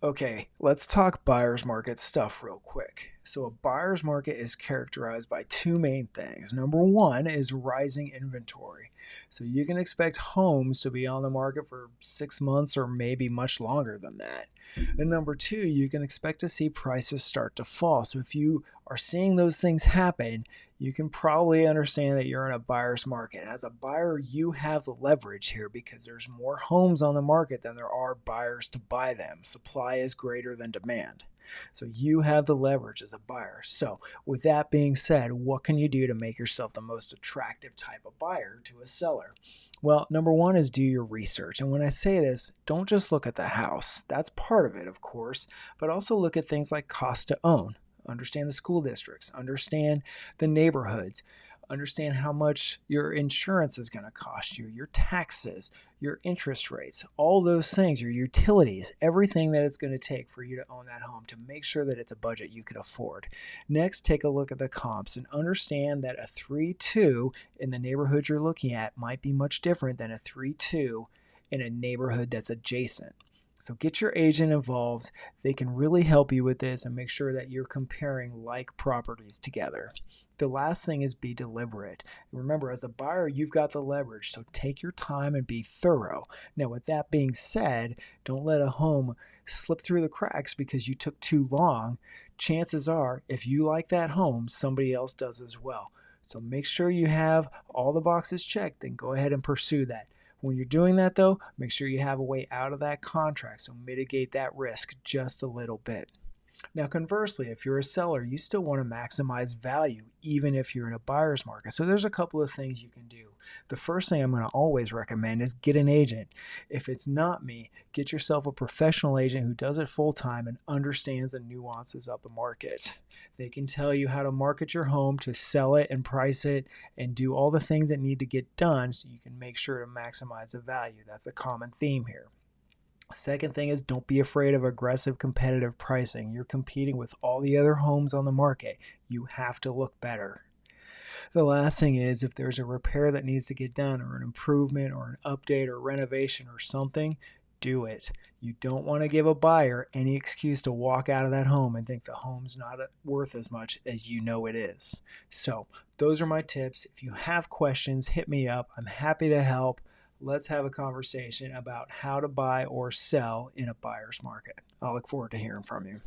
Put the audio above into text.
Okay, let's talk buyer's market stuff real quick. So, a buyer's market is characterized by two main things. Number one is rising inventory. So, you can expect homes to be on the market for 6 months or maybe much longer than that. And number two, you can expect to see prices start to fall. So, if you are seeing those things happen, you can probably understand that you're in a buyer's market. As a buyer, you have the leverage here because there's more homes on the market than there are buyers to buy them. Supply is greater than demand. So you have the leverage as a buyer. So, with that being said, what can you do to make yourself the most attractive type of buyer to a seller? Well, number one is do your research. And when I say this, don't just look at the house. That's part of it, of course, but also look at things like cost to own. Understand the school districts, understand the neighborhoods, understand how much your insurance is going to cost you, your taxes, your interest rates, all those things, your utilities, everything that it's going to take for you to own that home to make sure that it's a budget you can afford. Next, take a look at the comps and understand that a 3-2 in the neighborhood you're looking at might be much different than a 3-2 in a neighborhood that's adjacent. So get your agent involved. They can really help you with this and make sure that you're comparing like properties together. The last thing is be deliberate. Remember, as a buyer, you've got the leverage, so take your time and be thorough. Now, with that being said, don't let a home slip through the cracks because you took too long. Chances are, if you like that home, somebody else does as well. So make sure you have all the boxes checked, then go ahead and pursue that. When you're doing that, though, make sure you have a way out of that contract, so mitigate that risk just a little bit. Now, conversely, if you're a seller, you still want to maximize value even if you're in a buyer's market. So there's a couple of things you can do. The first thing I'm going to always recommend is get an agent. If it's not me, get yourself a professional agent who does it full time and understands the nuances of the market. They can tell you how to market your home, to sell it and price it, and do all the things that need to get done so you can make sure to maximize the value. That's a common theme here. Second thing is don't be afraid of aggressive competitive pricing. You're competing with all the other homes on the market. You have to look better. The last thing is if there's a repair that needs to get done or an improvement or an update or renovation or something, do it. You don't want to give a buyer any excuse to walk out of that home and think the home's not worth as much as you know it is. So, those are my tips. If you have questions, hit me up. I'm happy to help. Let's have a conversation about how to buy or sell in a buyer's market. I'll look forward to hearing from you.